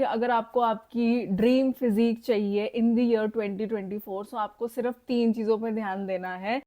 कि अगर आपको आपकी ड्रीम फिजिक चाहिए इन द ईयर 2024, सो आपको सिर्फ 3 चीज़ों पे ध्यान देना है।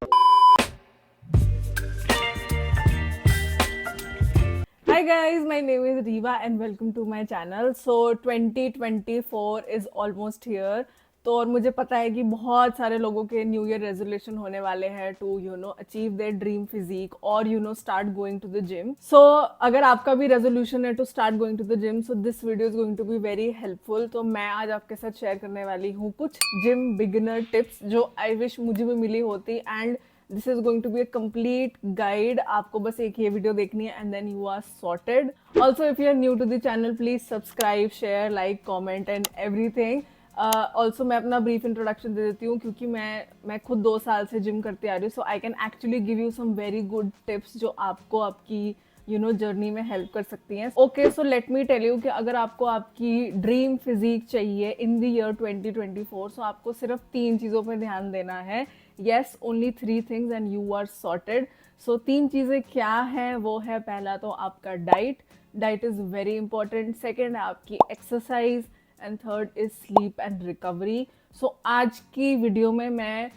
Hi guys, my name is Riva and welcome to my channel. So 2024 is almost here. तो और मुझे पता है कि बहुत सारे लोगों के न्यू ईयर रेजोल्यूशन होने वाले हैं to achieve their dream physique और start going to the gym. So अगर आपका भी रेजोल्यूशन है to start going to the gym, so this video is going to be very helpful. तो मैं आज आपके साथ शेयर करने वाली हूँ कुछ जिम बिगिनर टिप्स जो आई विश मुझे भी मिली होती, and this is going to be a complete guide. आपको बस एक ये वीडियो देखनी है and then you are sorted. Also if you are new to the channel, please subscribe, share, like, comment and everything. Also मैं अपना brief introduction दे देती हूँ क्योंकि मैं खुद 2 साल से जिम करती आ रही हूँ, so I can actually give you some very good tips जो आपको आपकी जर्नी में हेल्प कर सकती हैं। Okay, so let me tell you कि अगर आपको आपकी ड्रीम फिजिक चाहिए इन द ईयर 2024, सो आपको सिर्फ 3 चीज़ों पर ध्यान देना है। Yes, only 3 things and you are sorted. So 3 चीज़ें क्या हैं? वो है, पहला तो आपका diet is very important. Second है आपकी exercise and third is sleep and recovery. So आज की वीडियो में मैं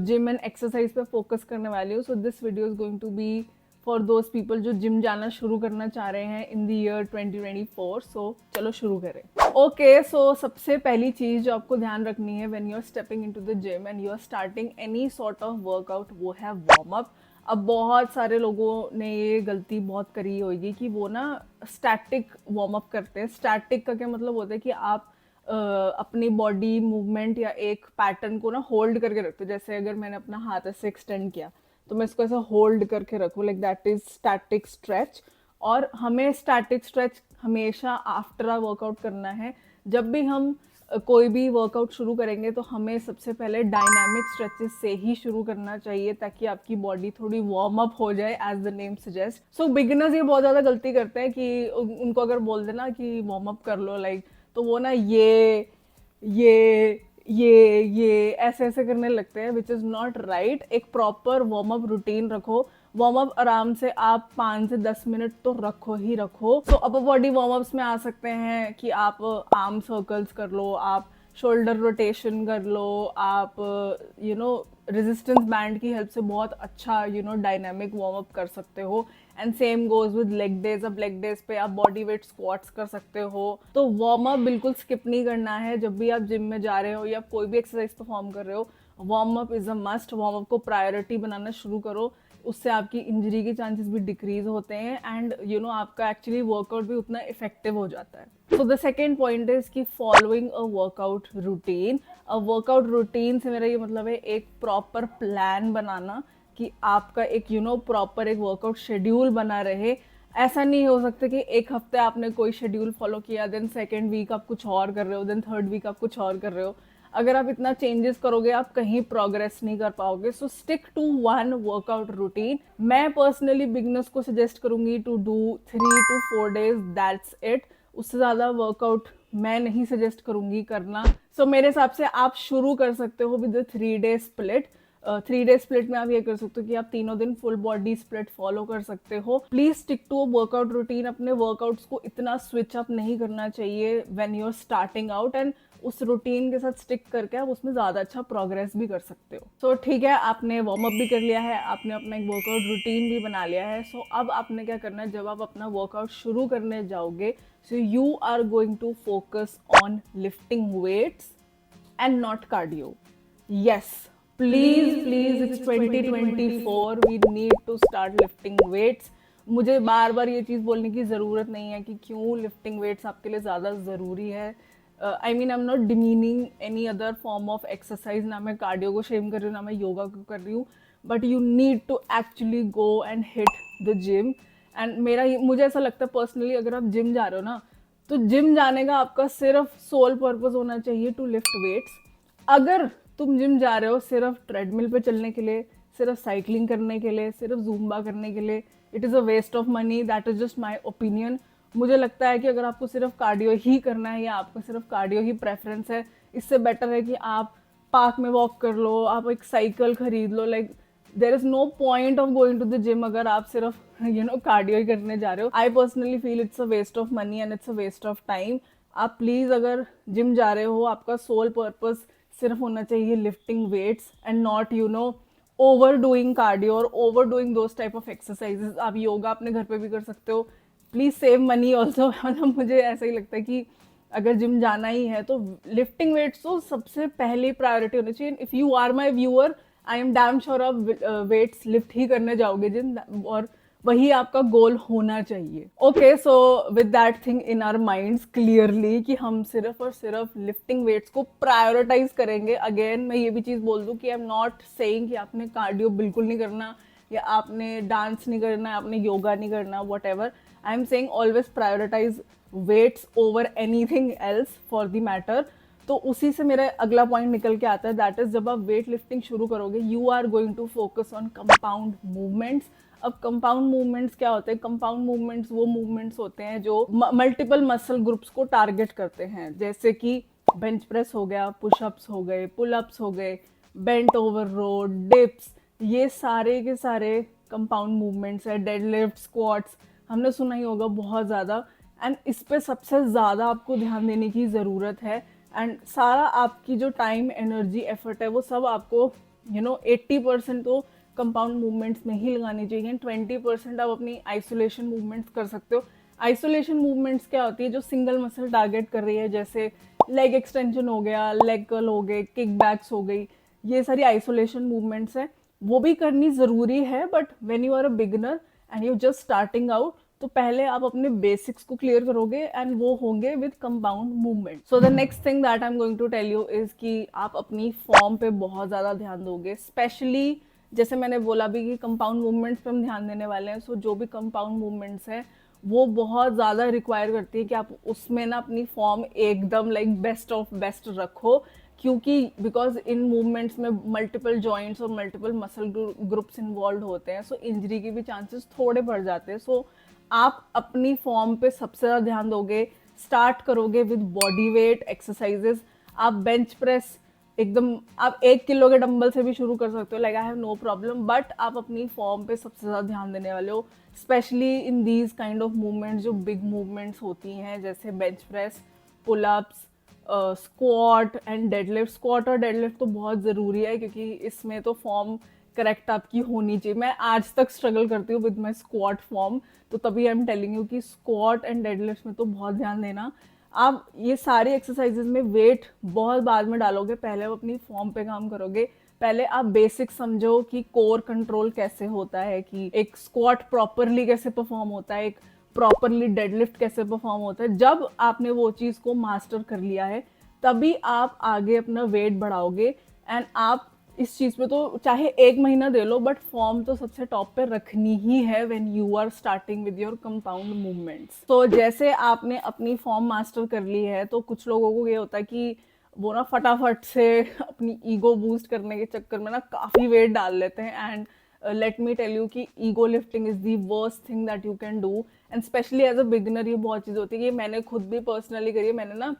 जिम एंड एक्सरसाइज पे फोकस करने वाली हूँ। So this video is going to be for those people जो जिम जाना शुरू करना चाह रहे हैं इन द ईयर 2024। सो चलो शुरू करें। ओके, सो सबसे पहली चीज़ जो आपको ध्यान रखनी है when you are stepping into the gym and you are starting any sort of workout, वो है वार्म अप। अब बहुत सारे लोगों ने ये गलती बहुत करी होगी कि वो ना स्टैटिक वार्म अप करते हैं। स्टैटिक का क्या मतलब होता है कि आप अपनी बॉडी मूवमेंट या एक पैटर्न को ना होल्ड करके रखते हो। जैसे अगर मैंने अपना हाथ ऐसे एक्सटेंड किया तो मैं इसको ऐसा होल्ड करके रखूँ, like that is static stretch. और हमें स्टैटिक स्ट्रेच हमेशा आफ्टर आ वर्कआउट करना है। जब भी हम कोई भी वर्कआउट शुरू करेंगे तो हमें सबसे पहले डायनामिक स्ट्रेचेस से ही शुरू करना चाहिए ताकि आपकी बॉडी थोड़ी वार्म अप हो जाए, as the name suggest. So beginners ये बहुत ज़्यादा गलती करते हैं कि उनको अगर बोल देना कि वार्म अप कर लो, लाइक, तो वो ना ये ऐसे ऐसे करने लगते हैं, विच इज़ नॉट राइट। एक प्रॉपर वार्म अप रूटीन रखो। वार्म अप आराम से आप 5 से 10 मिनट तो रखो ही रखो। तो अपर बॉडी वार्म अप्स में आ सकते हैं कि आप आर्म सर्कल्स कर लो, आप शोल्डर रोटेशन कर लो, आप रेजिस्टेंस बैंड की हेल्प से बहुत अच्छा डायनामिक वार्म अप कर सकते हो। And same goes with leg days. अब लेग डेज पे आप बॉडी वेट स्क्वाट्स कर सकते हो। तो वार्म अप बिल्कुल स्किप नहीं करना है जब भी आप जिम में जा रहे हो या कोई भी एक्सरसाइज परफॉर्म कर रहे हो। Warm up is a must. Warm up को प्रायोरिटी बनाना शुरू करो, उससे आपकी इंजरी के चांसेस भी डिक्रीज होते हैं एंड आपका एक्चुअली वर्कआउट भी उतना इफेक्टिव हो जाता है। So the second point is कि following a workout routine. Workout routine से मेरा ये मतलब है एक प्रॉपर प्लान बनाना कि आपका एक प्रॉपर एक वर्कआउट शेड्यूल बना रहे। ऐसा नहीं हो सकता कि एक हफ्ते आपने कोई शेड्यूल फॉलो किया, देन सेकेंड वीक आप कुछ और कर रहे हो, देन थर्ड वीक आप कुछ और कर रहे हो। अगर आप इतना चेंजेस करोगे आप कहीं प्रोग्रेस नहीं कर पाओगे। So stick to 1 workout routine. मैं पर्सनली बिगनर्स को सजेस्ट करूंगी to do 3 to 4 days, that's it. उससे ज़्यादा वर्कआउट मैं नहीं सजेस्ट करूंगी करना। सो मेरे हिसाब से आप शुरू कर सकते हो with 3 day split. 3 day split में आप ये कर सकते हो कि आप तीनों दिन फुल बॉडी स्प्लिट फॉलो कर सकते हो। Please stick to workout routine. अपने वर्कआउट्स को इतना स्विच अप नहीं करना चाहिए when you are starting out, and उस रूटीन के साथ स्टिक करके आप उसमें ज़्यादा अच्छा प्रोग्रेस भी कर सकते हो। सो ठीक है, आपने वार्म अप भी कर लिया है, आपने अपना एक वर्कआउट रूटीन भी बना लिया है। सो अब आपने क्या करना है, जब आप अपना वर्कआउट शुरू करने जाओगे, so you are going to focus on lifting weights and not cardio. Yes, please, it's 2024. We need to start lifting weights. मुझे बार बार ये चीज़ बोलने की ज़रूरत नहीं है कि क्यों लिफ्टिंग वेट्स आपके लिए ज़्यादा ज़रूरी है। I mean, I am not demeaning any other form of exercise. ना मैं कार्डियो को शेम कर रही हूँ, ना मैं योगा को कर रही हूँ, but you need to actually go and hit the gym. And मुझे ऐसा लगता है पर्सनली, अगर आप जिम जा रहे हो ना, तो जिम जाने का आपका सिर्फ सोल पर्पस होना चाहिए टू लिफ्ट वेट्स। अगर तुम जिम जा रहे हो सिर्फ ट्रेडमिल पे चलने के लिए, सिर्फ साइकिलिंग करने के लिए, सिर्फ जूम्बा करने के लिए, it is a waste of money. That is just my opinion. मुझे लगता है कि अगर आपको सिर्फ कार्डियो ही करना है या आपका सिर्फ कार्डियो ही प्रेफरेंस है, इससे बेटर है कि आप पार्क में वॉक कर लो, आप एक साइकिल खरीद लो। Like there is no point of going to the gym अगर आप सिर्फ कार्डियो ही करने जा रहे हो। I personally feel it's a waste of money and it's a waste of time. आप प्लीज़ अगर जिम जा रहे हो, आपका सोल पर्पस सिर्फ होना चाहिए lifting weights and not overdoing cardio और overdoing those type of exercises. आप योगा अपने घर पे भी कर सकते हो। Please save money also. मतलब मुझे ऐसा ही लगता है कि अगर जिम जाना ही है तो लिफ्टिंग वेट्स तो सबसे पहली प्रायोरिटी होनी चाहिए। If you are my viewer, I am damn sure आप वेट्स लिफ्ट ही करने जाओगे जिम, और वही आपका गोल होना चाहिए। Okay, so with that thing in our minds clearly कि हम सिर्फ और सिर्फ लिफ्टिंग वेट्स को प्रायोरिटाइज करेंगे। अगेन मैं ये भी चीज़ बोल दूं कि आई एम नॉट सेइंग कि आपने कार्डियो बिल्कुल नहीं करना, या आपने डांस नहीं करना, आपने योगा नहीं करना, whatever. I am saying always prioritize weights over anything else for the matter. तो उसी से मेरा अगला पॉइंट निकल के आता है, दैट इज जब आप वेट लिफ्टिंग शुरू करोगे you are going to focus on compound movements. अब कंपाउंड मूवमेंट्स क्या होते हैं? कंपाउंड मूवमेंट्स वो मूवमेंट्स होते हैं जो मल्टीपल मसल ग्रुप्स को टारगेट करते हैं, जैसे कि बेंच प्रेस हो गया, पुशअप्स हो गए, पुलअप्स हो गए, बेंट ओवर रो, डिप्स, ये सारे के सारे कंपाउंड मूवमेंट्स है। डेडलिफ्ट, स्क्वाट्स हमने सुना ही होगा बहुत ज़्यादा, एंड इस पे सबसे ज़्यादा आपको ध्यान देने की ज़रूरत है। एंड सारा आपकी जो टाइम, एनर्जी, एफर्ट है वो सब आपको 80% तो कंपाउंड मूवमेंट्स में ही लगानी चाहिए। 20% आप अपनी आइसोलेशन मूवमेंट्स कर सकते हो। आइसोलेशन मूवमेंट्स क्या होती है? जो सिंगल मसल टारगेट कर रही है, जैसे लेग एक्सटेंशन हो गया, लेग कर्ल हो गए, किक बैक्स हो गई, ये सारी आइसोलेशन मूवमेंट्स है। वो भी करनी ज़रूरी है, but when you are a beginner and you just starting out, तो पहले आप अपने बेसिक्स को क्लियर करोगे एंड वो होंगे with compound movement. So the next thing that I am going to tell you is कि आप अपनी फॉर्म पे बहुत ज़्यादा ध्यान दोगे। स्पेशली जैसे मैंने बोला भी कि कंपाउंड मूवमेंट्स पे हम ध्यान देने वाले हैं, सो जो भी कंपाउंड मूवमेंट्स हैं वो बहुत ज़्यादा रिक्वायर करती है कि आप उसमें ना अपनी फॉर्म एकदम लाइक बेस्ट ऑफ बेस्ट रखो, क्योंकि बिकॉज इन मूवमेंट्स में मल्टीपल जॉइंट्स और मल्टीपल मसल ग्रुप्स इन्वॉल्व होते हैं, सो इंजरी के भी चांसेस थोड़े बढ़ जाते हैं। सो आप अपनी फॉर्म पे सबसे ज़्यादा ध्यान दोगे। स्टार्ट करोगे विद बॉडी वेट एक्सरसाइजेस। आप बेंच प्रेस एकदम आप 1 किलो के डंबल से भी शुरू कर सकते हो, like I have no problem, but आप अपनी फॉर्म पे सबसे ज़्यादा ध्यान देने वाले हो, specially in these kind of movements जो बिग मूवमेंट्स होती हैं, जैसे bench press, pullups, squat and deadlift. Squat और डेडलिफ्ट तो बहुत ज़रूरी है, क्योंकि इसमें तो फॉर्म करेक्ट आपकी होनी चाहिए। मैं आज तक स्ट्रगल करती हूँ विद माई स्क्वाट फॉर्म, तो तभी आई एम टेलिंग यू कि स्क्वाट एंड डेडलिफ्ट में तो बहुत ध्यान देना। आप ये सारी एक्सरसाइजेज में वेट बहुत बाद में डालोगे, पहले आप अपनी फॉर्म पे काम करोगे। पहले आप बेसिक समझो कि कोर कंट्रोल कैसे होता है, कि एक स्क्वाट प्रॉपरली कैसे परफॉर्म होता है, एक प्रॉपरली डेडलिफ्ट कैसे परफॉर्म होता है। जब आपने वो चीज़ को मास्टर कर लिया है तभी आप आगे अपना वेट बढ़ाओगे। एंड आप इस चीज़ पे तो चाहे 1 महीना दे लो, बट फॉर्म तो सबसे टॉप पे रखनी ही है when you are starting with your compound movements. तो जैसे आपने अपनी फॉर्म मास्टर कर ली है, तो कुछ लोगों को ये होता है कि वो ना फटाफट से अपनी ईगो बूस्ट करने के चक्कर में ना काफ़ी वेट डाल लेते हैं। And let me tell you कि ego lifting is the worst thing that you can do, and specially as a beginner ये बहुत चीज़ होती है। कि मैंने खुद भी पर्सनली करी है। मैंने ना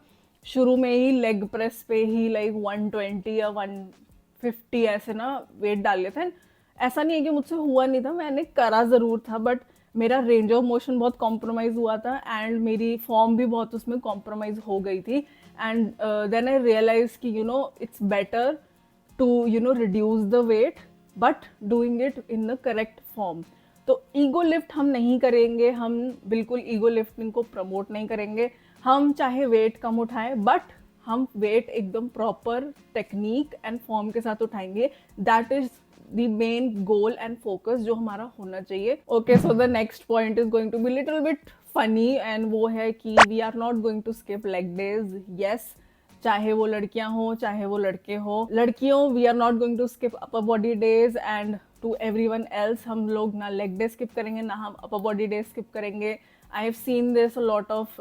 शुरू में ही लेग प्रेस पे ही लाइक 120 या 150 ऐसे ना वेट डाल लिया था। ऐसा नहीं है कि मुझसे हुआ नहीं था, मैंने करा ज़रूर था, बट मेरा रेंज ऑफ मोशन बहुत कॉम्प्रोमाइज़ हुआ था एंड मेरी फॉर्म भी बहुत उसमें कॉम्प्रोमाइज़ हो गई थी। एंड देन आई रियलाइज कि it's better to reduce the weight but doing it in the correct form. तो ईगो लिफ्ट हम नहीं करेंगे, हम बिल्कुल ईगो लिफ्टिंग को प्रमोट नहीं करेंगे। हम चाहे वेट कम उठाएं, बट हम वेट एकदम प्रॉपर टेक्निक एंड फॉर्म के साथ उठाएंगे। That is the main goal and focus जो हमारा होना चाहिए। Okay, so the next point is going to be little bit funny, and वो है कि we are not going to skip leg days. Yes, चाहे वो लड़कियां हो चाहे वो लड़के हो, लड़कियों we are not going to skip upper body days, and to everyone else हम लोग ना लेग डे स्किप करेंगे ना हम अपर बॉडी डे स्किप करेंगे। I have seen this a lot of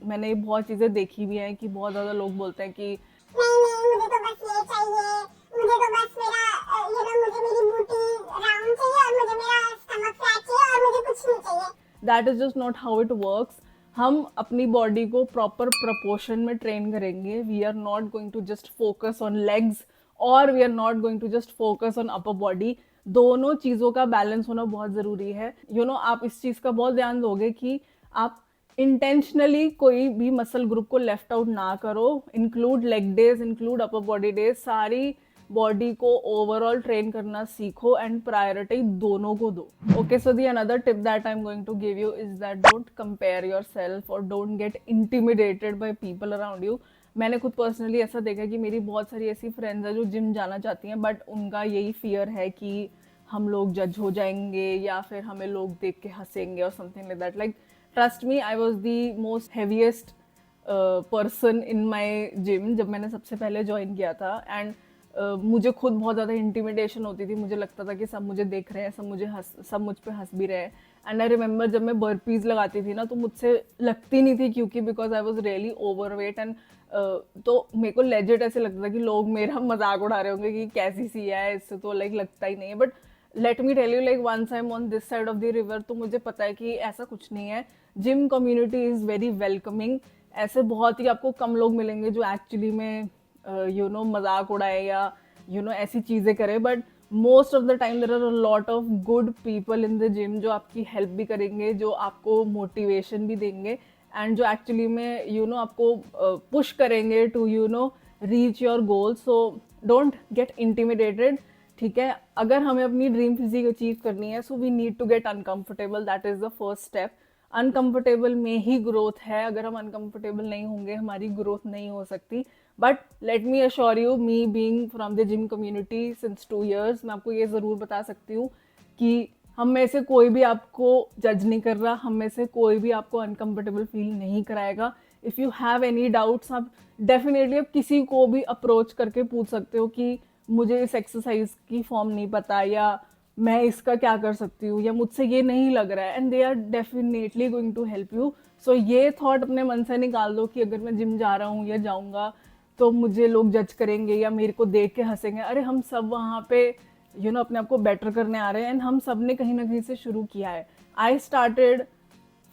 मैंने बहुत चीज़ें देखी भी हैं कि बहुत ज़्यादा लोग बोलते हैं कि नहीं नहीं मुझे तो बस ये चाहिए, मुझे तो बस मेरा मुझे मेरी बूटी राउंड चाहिए और मुझे मेरा स्टमक फ्लैट चाहिए और मुझे कुछ नहीं चाहिए। That is just not how it works. हम अपनी बॉडी को प्रॉपर प्रपोर्शन में ट्रेन करेंगे। We are not going to just focus on legs और we are not going to just focus on upper body. दोनों चीज़ों का बैलेंस होना बहुत ज़रूरी है। आप इस चीज़ का बहुत ध्यान दोगे कि आप इंटेंशनली कोई भी मसल ग्रुप को लेफ्ट आउट ना करो, include leg days, include upper body days, सारी बॉडी को ओवरऑल ट्रेन करना सीखो एंड प्रायोरिटी दोनों को दो. Okay, so the another tip that I am going to give you is that don't compare yourself और don't get intimidated by people around you. मैंने खुद पर्सनली ऐसा देखा कि मेरी बहुत सारी ऐसी फ्रेंड्स हैं जो जिम जाना चाहती हैं, बट उनका यही फियर है कि हम लोग जज हो जाएंगे या फिर हमें लोग देख के हंसेंगे और something like that. Like trust me, I was the most heaviest person in my gym जब मैंने सबसे पहले ज्वाइन किया था. एंड मुझे खुद बहुत ज़्यादा इंटिमिडेशन होती थी. मुझे लगता था कि सब मुझे देख रहे हैं, सब मुझ पे हंस भी रहे हैं. एंड आई रिमेंबर जब मैं बर्पीज लगाती थी ना, तो मुझसे लगती नहीं थी क्योंकि because I was really overweight. And तो मेरे को लेजिट ऐसे लगता था कि लोग मेरा मजाक उड़ा रहे होंगे कि कैसी सी है, इससे तो लाइक लगता ही नहीं है. But let me tell you, like once I am on this side of the river, तो मुझे पता है कि ऐसा कुछ नहीं है. Gym community is very welcoming. ऐसे बहुत ही आपको कम लोग मिलेंगे जो एक्चुअली में मजाक उड़ाए या ऐसी चीज़ें करे. But most of the time there are a lot of good people in the gym जो आपकी हेल्प भी करेंगे, जो आपको मोटिवेशन भी देंगे एंड जो एक्चुअली में आपको पुश करेंगे to reach your goal. So don't get intimidated. ठीक है, अगर हमें अपनी ड्रीम फिजिक अचीव करनी है, so we need to get uncomfortable. That is the first step. Uncomfortable में ही ग्रोथ है. अगर हम अनकंफर्टेबल नहीं होंगे, हमारी ग्रोथ नहीं हो सकती. But let me assure you, me being from the gym community since 2 years, मैं आपको ये ज़रूर बता सकती हूँ कि हम में से कोई भी आपको जज नहीं कर रहा, हम में से कोई भी आपको अनकंफर्टेबल फील नहीं कराएगा. If you have any doubts, आप डेफिनेटली आप किसी को भी अप्रोच करके पूछ सकते हो कि मुझे इस एक्सरसाइज की फॉर्म नहीं पता, या मैं इसका क्या कर सकती हूँ, या मुझसे ये नहीं लग रहा है. And they are definitely going to help you. So ये थॉट अपने मन से निकाल दो कि अगर मैं जिम जा रहा हूँ या जाऊँगा तो मुझे लोग जज करेंगे या मेरे को देख के हंसेंगे. अरे हम सब वहाँ पे अपने आप को बेटर करने आ रहे हैं. एंड हम सब ने कहीं ना कहीं से शुरू किया है. I started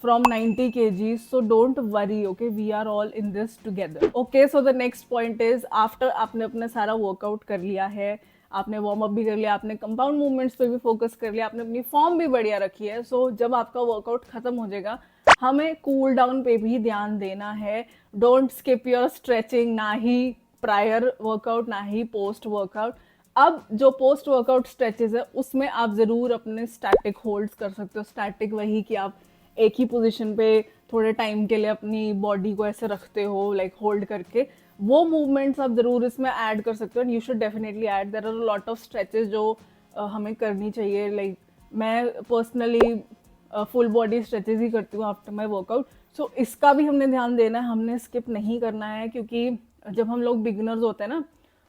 from 90 kgs, so don't worry, okay, we are all in this together. Okay, so the next point is, after आपने अपना सारा वर्कआउट कर लिया है, आपने वार्म अप भी कर लिया, आपने कंपाउंड मूवमेंट्स पे भी फोकस कर लिया, आपने अपनी फॉर्म भी बढ़िया रखी है. सो जब आपका वर्कआउट खत्म हो जाएगा, हमें कूल डाउन पे भी ध्यान देना है. डोंट स्किप योर स्ट्रेचिंग, ना ही प्रायर वर्कआउट ना ही पोस्ट वर्कआउट. अब जो पोस्ट वर्कआउट स्ट्रेचेस है उसमें आप ज़रूर अपने स्टैटिक होल्ड्स कर सकते हो. स्टैटिक वही कि आप एक ही पोजीशन पे थोड़े टाइम के लिए अपनी बॉडी को ऐसे रखते हो, लाइक होल्ड करके. वो मूवमेंट्स आप ज़रूर इसमें ऐड कर सकते हो. And you should definitely add. There are a lot of stretches जो हमें करनी चाहिए. लाइक मैं पर्सनली फुल बॉडी स्ट्रेचेस ही करती हूँ आफ्टर माई वर्कआउट. सो इसका भी हमने ध्यान देना है, हमने स्किप नहीं करना है. क्योंकि जब हम लोग बिगिनर्स होते हैं ना,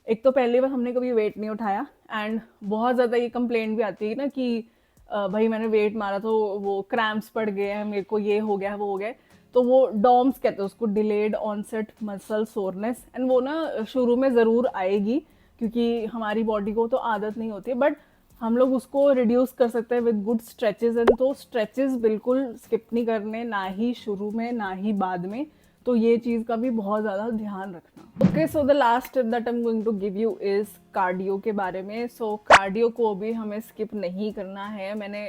एक तो पहली बार हमने कभी वेट नहीं उठाया, एंड बहुत ज़्यादा ये कंप्लेंट भी आती है ना कि भाई मैंने वेट मारा तो वो क्रैम्प्स पड़ गए हैं, मेरे को ये हो गया है, वो हो गया. तो वो डॉम्स कहते हैं उसको, delayed onset muscle soreness. And वो ना शुरू में ज़रूर आएगी क्योंकि हमारी बॉडी को तो आदत नहीं होती है. बट हम लोग उसको रिड्यूस कर सकते हैं विद गुड स्ट्रेचेस. एंड तो स्ट्रेचेस बिल्कुल स्किप नहीं करने, ना ही शुरू में ना ही बाद में. तो ये चीज़ का भी बहुत ज़्यादा ध्यान रखना. Okay, so the last tip that I am going to give you is cardio के बारे में. सो कार्डियो को भी हमें स्किप नहीं करना है. मैंने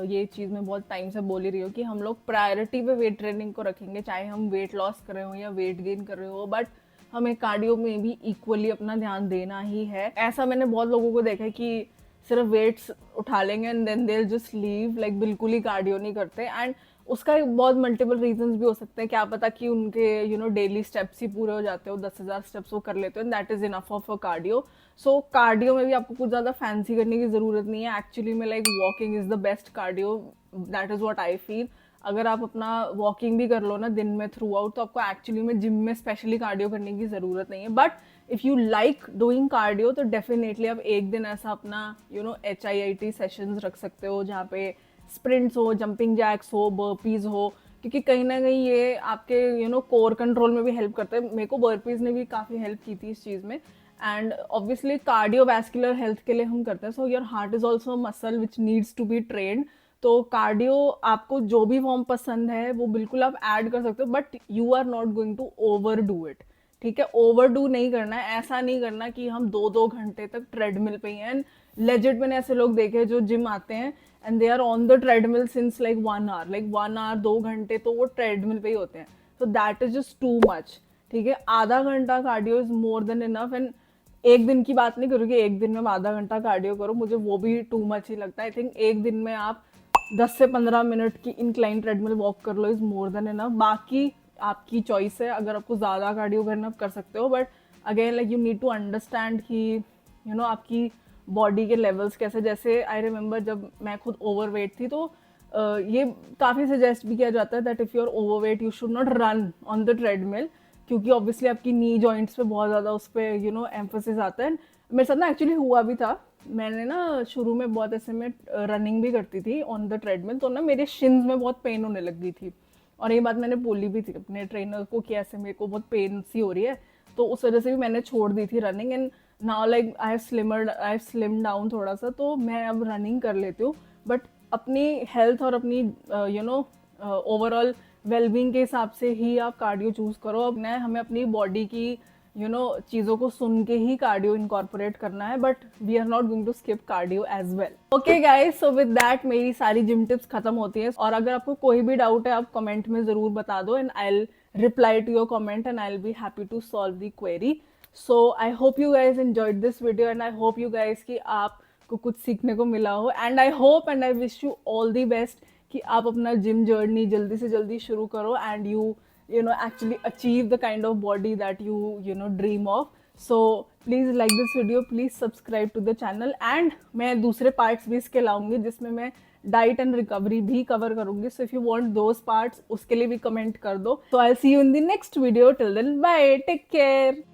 ये चीज़ मैं बहुत टाइम से बोल ही रही हूँ कि हम लोग प्रायोरिटी पे वेट ट्रेनिंग को रखेंगे, चाहे हम वेट लॉस कर रहे हो या वेट गेन कर रहे हो. बट हमें कार्डियो में भी इक्वली अपना ध्यान देना ही है. ऐसा मैंने बहुत लोगों को देखा है कि सिर्फ वेट्स उठा लेंगे and then they will just leave, like बिल्कुल ही कार्डियो नहीं करते. एंड उसका एक बहुत मल्टीपल रीजंस भी हो सकते हैं. क्या पता कि उनके डेली स्टेप्स ही पूरे हो जाते हो, 10,000 स्टेप्स वो कर लेते हो, and that is enough of a cardio. So cardio में भी आपको कुछ ज़्यादा फैंसी करने की ज़रूरत नहीं है. एक्चुअली में like walking is the best cardio. That is what I feel. अगर आप अपना वॉकिंग भी कर लो ना दिन में थ्रू आउट, तो आपको एक्चुअली में जिम में स्पेशली कार्डियो करने की ज़रूरत नहीं है. But if you like doing cardio तो डेफिनेटली आप एक दिन ऐसा अपना HIIT सेशंस रख सकते हो जहाँ पे स्प्रिंट्स हो, जंपिंग जैक्स हो, बर्पीज हो. क्योंकि कहीं ना कहीं ये आपके कोर कंट्रोल में भी हेल्प करते हैं. मेरे को बर्पीज ने भी काफ़ी हेल्प की थी इस चीज़ में. एंड ऑब्वियसली कार्डियोवैस्कुलर हेल्थ के लिए हम करते हैं. So your heart is also muscle which needs to be trained. तो कार्डियो आपको जो भी फॉर्म पसंद है वो बिल्कुल आप ऐड कर सकते हो, but you are not going to over do it. ठीक है, ओवरडू नहीं करना है, ऐसा नहीं करना कि हम 2-2 घंटे तक ट्रेडमिल पे ही हैं। एंड लेजिट मैंने ऐसे लोग देखे जो जिम आते हैं and they are on the treadmill since like 1 hour, like 1 hour 2 घंटे तो वो ट्रेडमिल पे ही होते हैं। So that is just too much, ठीक है। आधा घंटा cardio is more than enough. And एक दिन की बात नहीं करूँगी, एक दिन में आप आधा घंटा कार्डियो करो, मुझे वो भी टू मच ही लगता है। आई थिंक एक दिन में आप 10 से 15 मिनट की इंक्लाइन ट्रेडमिल वॉक कर लो इज मोर देन इनफ। बाकी आपकी चॉइस है, अगर आपको ज़्यादा कार्डियो करना आप कर सकते हो, but again like you need to understand कि यू नो आपकी बॉडी के लेवल्स कैसे। जैसे आई रिमेंबर जब मैं खुद ओवरवेट थी तो ये काफ़ी सजेस्ट भी किया जाता है that if you are overweight you should not run on the treadmill, क्योंकि ऑब्वियसली आपकी नी जॉइंट्स पे बहुत ज़्यादा उस पर यू नो एम्फोसिस आता है। मेरे साथ ना एक्चुअली हुआ भी था, मैंने ना शुरू में बहुत ऐसे में रनिंग भी करती थी ऑन द ट्रेडमिल, तो ना मेरे शिन्स में बहुत पेन होने लग गई थी। और ये बात मैंने बोली भी थी अपने ट्रेनर को कि ऐसे मेरे को बहुत पेन सी हो रही है, तो उस वजह से भी मैंने छोड़ दी थी running. And now like I have slim down थोड़ा सा, तो मैं अब रनिंग कर लेती हूँ। बट अपनी हेल्थ और अपनी यू नो ओवरऑल वेलबींग के हिसाब से ही आप कार्डियो चूज करो। अब ना हमें अपनी बॉडी की यू नो चीज़ों को सुन के ही कार्डियो इनकॉर्पोरेट करना है, but we are not going to skip cardio as well. Okay guys, so with that मेरी सारी जिम टिप्स खत्म होती है। और अगर आपको कोई भी डाउट है आप कमेंट में ज़रूर बता दो and I will reply to your comment and I will be happy to solve the query. So I hope you guys enjoyed this video and I hope you guys कि आपको कुछ सीखने को मिला हो। And I hope and I wish you all the best कि आप अपना जिम जर्नी जल्दी से जल्दी शुरू करो and you know actually achieve the kind of body that you know dream of. So please like this video, please subscribe to the channel and मैं दूसरे parts भी इसके लाऊंगी जिसमें मैं डाइट एंड रिकवरी भी कवर करूंगी। So if you want those parts उसके लिए भी कमेंट कर दो। So I'll see you in the next video. Till then, bye, take care.